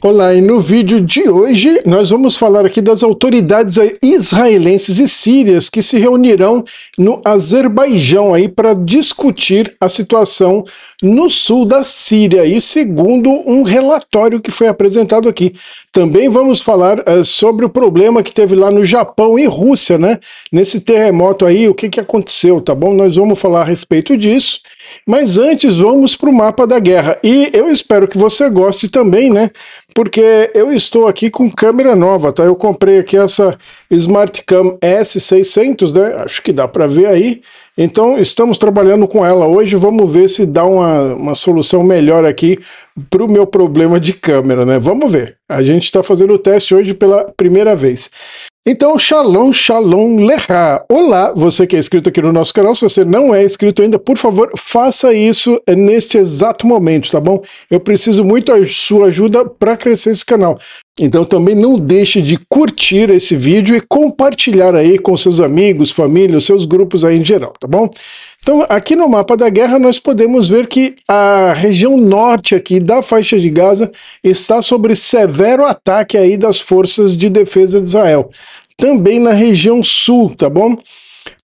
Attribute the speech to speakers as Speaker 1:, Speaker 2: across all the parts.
Speaker 1: Olá, e no vídeo de hoje nós vamos falar aqui das autoridades israelenses e sírias que se reunirão no Azerbaijão aí para discutir a situação no sul da Síria, e segundo um relatório que foi apresentado aqui. Também vamos falar sobre o problema que teve lá no Japão e Rússia, né? Nesse terremoto aí, o que aconteceu, tá bom? Nós vamos falar a respeito disso, mas antes vamos para o mapa da guerra. E eu espero que você goste também, né? Porque eu estou aqui com câmera nova, tá? Eu comprei aqui essa SmartCam S600, né? Acho que dá para ver aí. Então estamos trabalhando com ela hoje, vamos ver se dá uma solução melhor aqui para o meu problema de câmera, né? Vamos ver. A gente está fazendo o teste hoje pela primeira vez. Então, Shalom, Shalom Lecha. Olá, você que é inscrito aqui no nosso canal. Se você não é inscrito ainda, por favor, faça isso neste exato momento, tá bom? Eu preciso muito da sua ajuda para crescer esse canal. Então também não deixe de curtir esse vídeo e compartilhar aí com seus amigos, família, seus grupos aí em geral, tá bom? Então aqui no mapa da guerra nós podemos ver que a região norte aqui da faixa de Gaza está sob severo ataque aí das forças de defesa de Israel. Também na região sul, tá bom?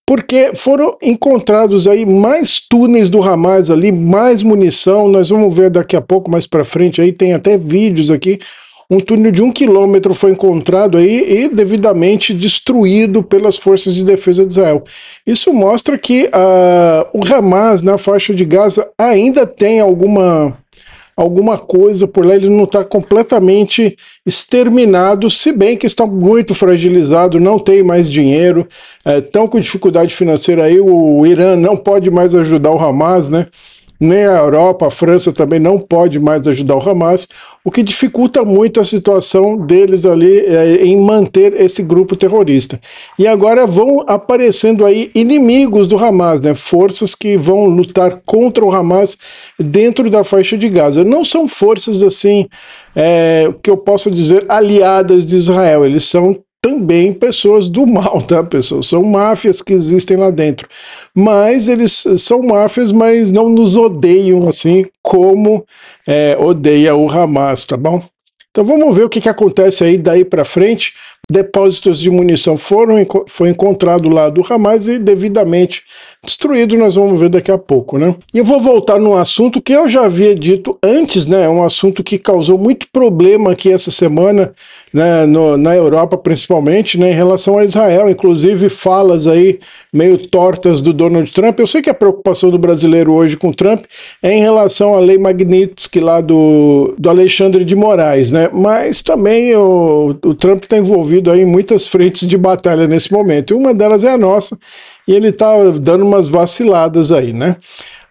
Speaker 1: Porque foram encontrados aí mais túneis do Hamas ali, mais munição. Nós vamos ver daqui a pouco, mais para frente aí, tem até vídeos aqui. Um túnel de 1 quilômetro foi encontrado aí e devidamente destruído pelas forças de defesa de Israel. Isso mostra que o Hamas na faixa de Gaza ainda tem alguma coisa por lá, ele não está completamente exterminado, se bem que está muito fragilizado, não tem mais dinheiro, estão com dificuldade financeira aí, o Irã não pode mais ajudar o Hamas, né? Nem a Europa, a França também não pode mais ajudar o Hamas, o que dificulta muito a situação deles ali em manter esse grupo terrorista. E agora vão aparecendo aí inimigos do Hamas, né? Forças que vão lutar contra o Hamas dentro da faixa de Gaza. Não são forças assim, que eu possa dizer, aliadas de Israel, eles são também pessoas do mal, tá, pessoal? São máfias que existem lá dentro. Mas eles são máfias, mas não nos odeiam assim como odeia o Hamas, tá bom? Então vamos ver o que acontece aí daí para frente. Depósitos de munição foi encontrado lá do Hamas e devidamente destruído, nós vamos ver daqui a pouco, né? E eu vou voltar num assunto que eu já havia dito antes, né? Um assunto que causou muito problema aqui essa semana, né? Na Europa principalmente, né? Em relação a Israel, inclusive falas aí meio tortas do Donald Trump. Eu sei que a preocupação do brasileiro hoje com Trump é em relação à lei Magnitsky lá do Alexandre de Moraes, né? Mas também o Trump está envolvido aí em muitas frentes de batalha nesse momento, e uma delas é a nossa, e ele está dando umas vaciladas aí, né?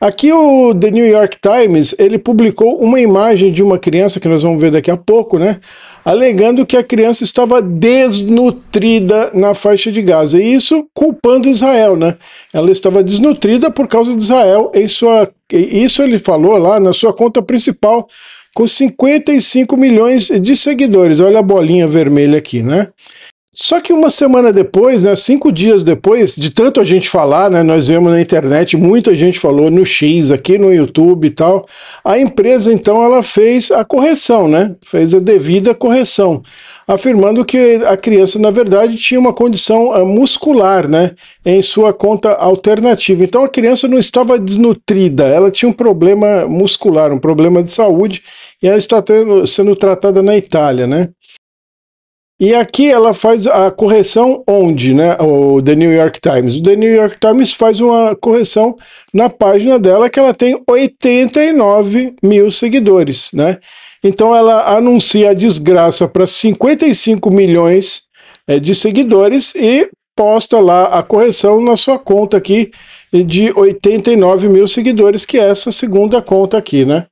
Speaker 1: Aqui o The New York Times, ele publicou uma imagem de uma criança, que nós vamos ver daqui a pouco, né? Alegando que a criança estava desnutrida na faixa de Gaza, e isso culpando Israel, né? Ela estava desnutrida por causa de Israel, isso ele falou lá na sua conta principal, com 55 milhões de seguidores. Olha a bolinha vermelha aqui, né? Só que uma semana depois, né, 5 dias depois, de tanto a gente falar, né, nós vemos na internet, muita gente falou no X, aqui no YouTube e tal, a empresa então ela fez a correção, né, fez a devida correção, afirmando que a criança na verdade tinha uma condição muscular, né, em sua conta alternativa. Então a criança não estava desnutrida, ela tinha um problema muscular, um problema de saúde, e ela está sendo tratada na Itália, né. E aqui ela faz a correção onde, né, o The New York Times? O The New York Times faz uma correção na página dela que ela tem 89 mil seguidores, né? Então ela anuncia a desgraça para 55 milhões de seguidores e posta lá a correção na sua conta aqui de 89 mil seguidores, que é essa segunda conta aqui, né?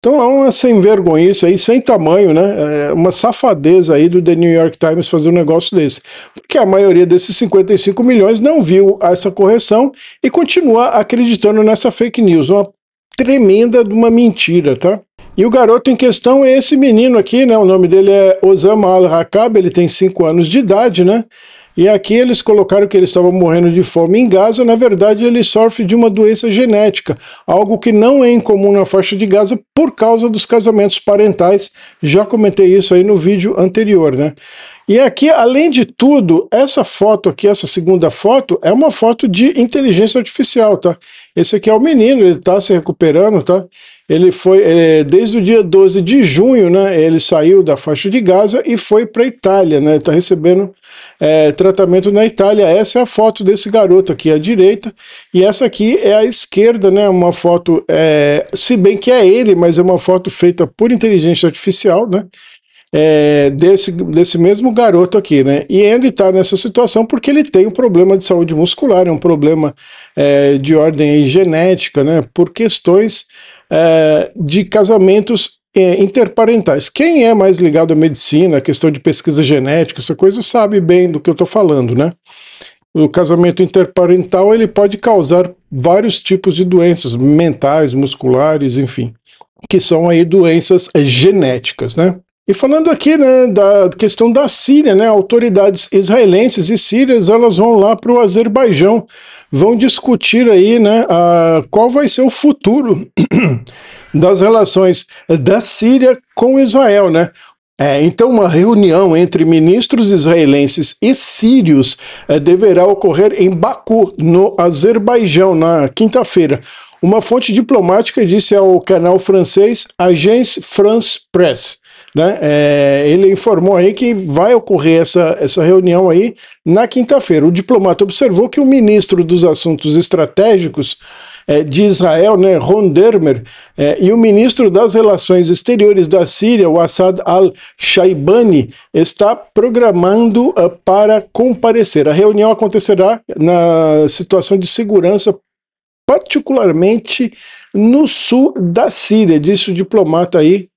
Speaker 1: Então é uma sem vergonhice aí, sem tamanho, né? É uma safadeza aí do The New York Times fazer um negócio desse. Porque a maioria desses 55 milhões não viu essa correção e continua acreditando nessa fake news. Uma tremenda de uma mentira, tá? E o garoto em questão é esse menino aqui, né? O nome dele é Osama Al-Raqab, ele tem 5 anos de idade, né? E aqui eles colocaram que ele estava morrendo de fome em Gaza. Na verdade, ele sofre de uma doença genética, algo que não é incomum na faixa de Gaza por causa dos casamentos parentais. Já comentei isso aí no vídeo anterior, né? E aqui, além de tudo, essa foto aqui, essa segunda foto, é uma foto de inteligência artificial, tá? Esse aqui é o menino, ele tá se recuperando, tá? Ele foi, desde o dia 12 de junho, né, ele saiu da faixa de Gaza e foi para a Itália, né? Ele tá recebendo tratamento na Itália. Essa é a foto desse garoto aqui à direita, e essa aqui é à esquerda, né? Uma foto, se bem que é ele, mas é uma foto feita por inteligência artificial, né? Desse mesmo garoto aqui, né? E ele está nessa situação porque ele tem um problema de saúde muscular, é um problema de ordem genética, né? Por questões de casamentos interparentais. Quem é mais ligado à medicina, à questão de pesquisa genética, essa coisa, sabe bem do que eu estou falando, né? O casamento interparental, ele pode causar vários tipos de doenças mentais, musculares, enfim, que são aí doenças genéticas, né? E falando aqui, né, da questão da Síria, né, autoridades israelenses e sírias, elas vão lá para o Azerbaijão, vão discutir aí, né, qual vai ser o futuro das relações da Síria com Israel, né? Então uma reunião entre ministros israelenses e sírios deverá ocorrer em Baku, no Azerbaijão, na quinta-feira. Uma fonte diplomática disse ao canal francês Agence France Presse, né? Ele informou aí que vai ocorrer essa reunião aí na quinta-feira. O diplomata observou que o ministro dos Assuntos Estratégicos de Israel, né, Ron Dermer, e o ministro das Relações Exteriores da Síria, o Assad al-Shaibani, está programando para comparecer. A reunião acontecerá na situação de segurança, particularmente no sul da Síria, disse o diplomata aí,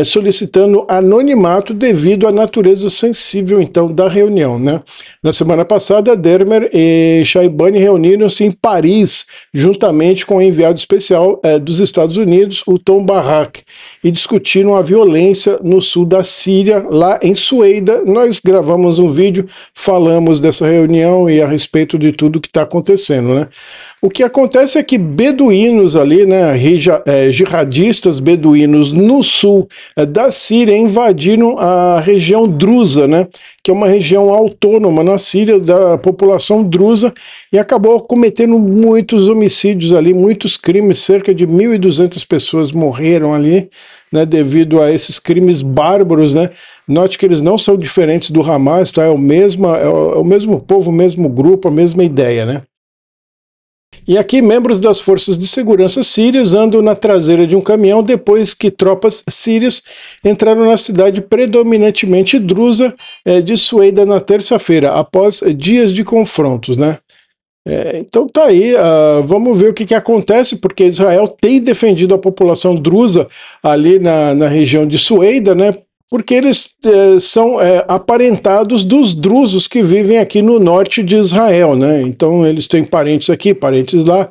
Speaker 1: solicitando anonimato devido à natureza sensível, então, da reunião, né? Na semana passada, Dermer e Shaibani reuniram-se em Paris, juntamente com o enviado especial dos Estados Unidos, o Tom Barrack, e discutiram a violência no sul da Síria, lá em Sueida. Nós gravamos um vídeo, falamos dessa reunião e a respeito de tudo que está acontecendo, né? O que acontece é que beduínos ali, né, jihadistas beduínos no sul da Síria invadiram a região drusa, né, que é uma região autônoma na Síria da população drusa, e acabou cometendo muitos homicídios ali, muitos crimes, cerca de 1.200 pessoas morreram ali, né, devido a esses crimes bárbaros, né. Note que eles não são diferentes do Hamas, tá? É o mesmo povo, o mesmo grupo, a mesma ideia, né. E aqui, membros das forças de segurança sírias andam na traseira de um caminhão depois que tropas sírias entraram na cidade predominantemente drusa de Sueida na terça-feira, após dias de confrontos, né? Então tá aí, vamos ver o que acontece, porque Israel tem defendido a população drusa ali na região de Sueida, né? Porque eles são aparentados dos drusos que vivem aqui no norte de Israel, né? Então eles têm parentes aqui, parentes lá,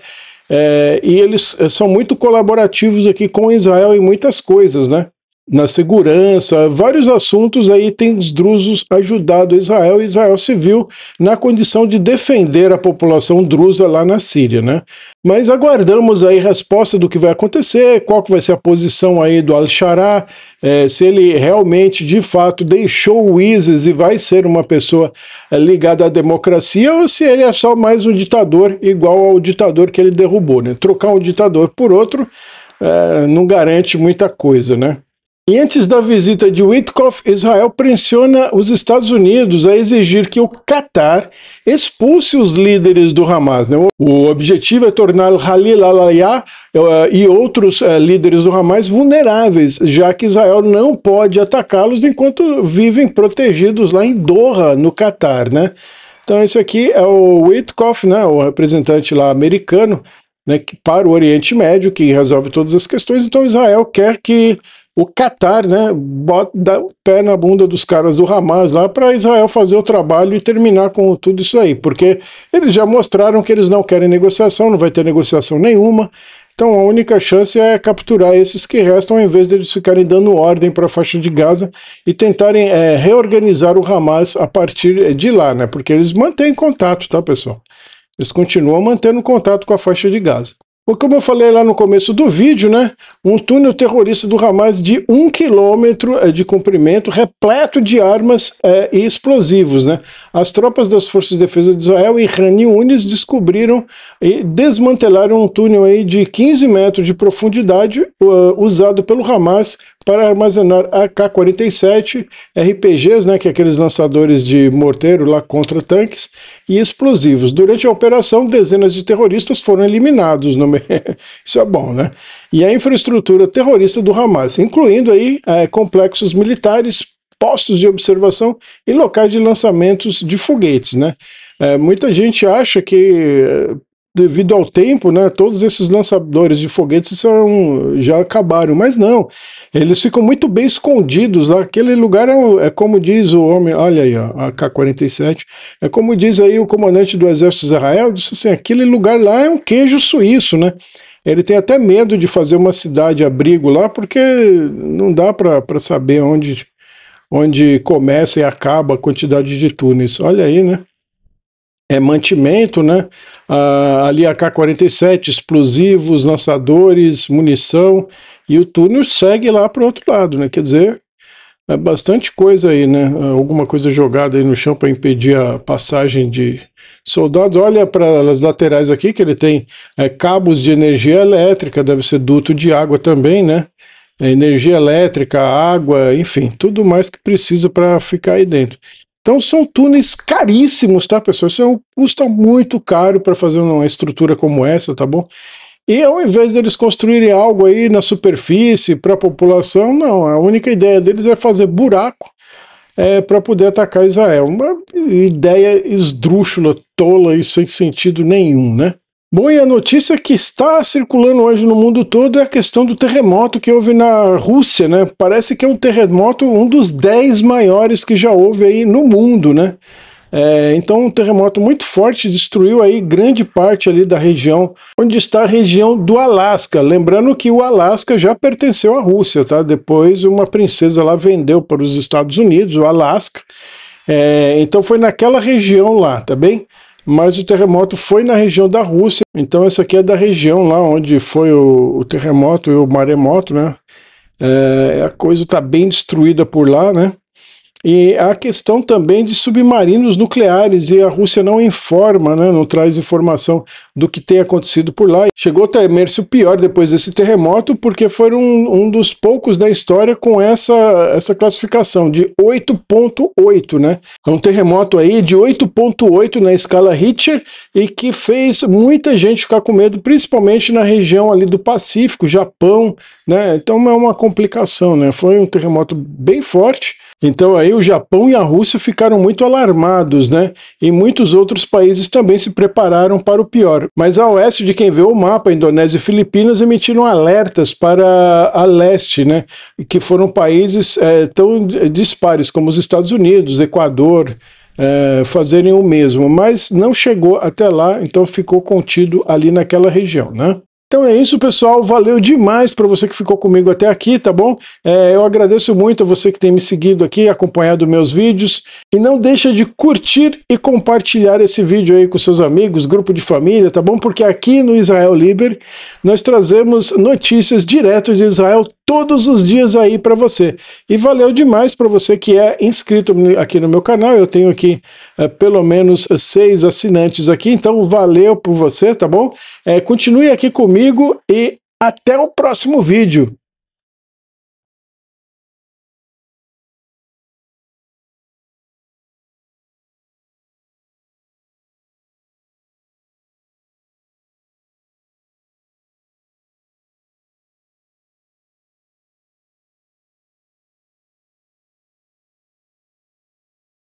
Speaker 1: e eles são muito colaborativos aqui com Israel em muitas coisas, né? Na segurança, vários assuntos aí tem os drusos ajudado Israel, e Israel se viu na condição de defender a população drusa lá na Síria, né? Mas aguardamos aí resposta do que vai acontecer, qual que vai ser a posição aí do Al-Shara, se ele realmente, de fato, deixou o ISIS e vai ser uma pessoa ligada à democracia, ou se ele é só mais um ditador igual ao ditador que ele derrubou, né? Trocar um ditador por outro não garante muita coisa, né? E antes da visita de Witkoff, Israel pressiona os Estados Unidos a exigir que o Catar expulse os líderes do Hamas, né? O objetivo é tornar Khalil al-Ayya e outros líderes do Hamas vulneráveis, já que Israel não pode atacá-los enquanto vivem protegidos lá em Doha, no Catar, né? Então esse aqui é o Witkoff, né, o representante lá americano, né, para o Oriente Médio, que resolve todas as questões. Então Israel quer que o Catar, né, dá o pé na bunda dos caras do Hamas lá para Israel fazer o trabalho e terminar com tudo isso aí, porque eles já mostraram que eles não querem negociação, não vai ter negociação nenhuma, Então a única chance é capturar esses que restam, ao invés deles ficarem dando ordem para a faixa de Gaza e tentarem reorganizar o Hamas a partir de lá, né? Porque eles mantêm contato, tá, pessoal? Eles continuam mantendo contato com a faixa de Gaza. Como eu falei lá no começo do vídeo, né, um túnel terrorista do Hamas de 1 quilômetro de comprimento, repleto de armas e explosivos, né? As tropas das Forças de Defesa de Israel e Khan Yunis descobriram e desmantelaram um túnel aí de 15 metros de profundidade usado pelo Hamas para armazenar AK-47, RPGs, né, que é aqueles lançadores de morteiro lá contra tanques, e explosivos. Durante a operação, dezenas de terroristas foram eliminados. Isso é bom, né? E a infraestrutura terrorista do Hamas, incluindo aí complexos militares, postos de observação e locais de lançamentos de foguetes, né? Muita gente acha que devido ao tempo, né, todos esses lançadores de foguetes já acabaram, mas não, eles ficam muito bem escondidos lá. Aquele lugar é como diz o homem, olha aí, ó, a AK-47, é como diz aí o comandante do exército de Israel, disse assim, aquele lugar lá é um queijo suíço, né? Ele tem até medo de fazer uma cidade abrigo lá, porque não dá para saber onde começa e acaba a quantidade de túneis. Olha aí, né? É mantimento, né? Ali AK-47, explosivos, lançadores, munição, e o túnel segue lá para o outro lado, né? Quer dizer, é bastante coisa aí, né? Alguma coisa jogada aí no chão para impedir a passagem de soldados. Olha para as laterais aqui, que ele tem cabos de energia elétrica, deve ser duto de água também, né? Energia elétrica, água, enfim, tudo mais que precisa para ficar aí dentro. Então são túneis caríssimos, tá, pessoal? Isso custa muito caro para fazer uma estrutura como essa, tá bom? E ao invés deles construírem algo aí na superfície para a população, não. A única ideia deles é fazer buraco para poder atacar Israel. Uma ideia esdrúxula, tola e sem sentido nenhum, né? Bom, e a notícia que está circulando hoje no mundo todo é a questão do terremoto que houve na Rússia, né? Parece que é um terremoto, um dos 10 maiores que já houve aí no mundo, né? Então um terremoto muito forte destruiu aí grande parte ali da região, onde está a região do Alasca. Lembrando que o Alasca já pertenceu à Rússia, tá? Depois uma princesa lá vendeu para os Estados Unidos o Alasca. Então foi naquela região lá, tá bem? Mas o terremoto foi na região da Rússia, então essa aqui é da região lá onde foi o terremoto e o maremoto, né? A coisa está bem destruída por lá, né? E a questão também de submarinos nucleares, e a Rússia não informa, né, não traz informação do que tem acontecido por lá. Chegou a temer-se o pior depois desse terremoto, porque foram um dos poucos da história com essa classificação de 8.8, né? É um terremoto aí de 8.8 na escala Richter, e que fez muita gente ficar com medo, principalmente na região ali do Pacífico, Japão, né? Então é uma complicação, né? Foi um terremoto bem forte. Então aí o Japão e a Rússia ficaram muito alarmados, né? E muitos outros países também se prepararam para o pior. Mas a oeste de quem vê o mapa, Indonésia e Filipinas, emitiram alertas para a leste, né? Que foram países tão dispares como os Estados Unidos, Equador, fazerem o mesmo. Mas não chegou até lá, então ficou contido ali naquela região, né? Então é isso, pessoal, valeu demais para você que ficou comigo até aqui, tá bom? Eu agradeço muito a você que tem me seguido aqui, acompanhado meus vídeos, e não deixa de curtir e compartilhar esse vídeo aí com seus amigos, grupo de família, tá bom? Porque aqui no Israel Liber nós trazemos notícias direto de Israel todos os dias aí para você. E valeu demais para você que é inscrito aqui no meu canal. Eu tenho aqui pelo menos 6 assinantes aqui, então valeu por você, tá bom? Continue aqui comigo e até o próximo vídeo.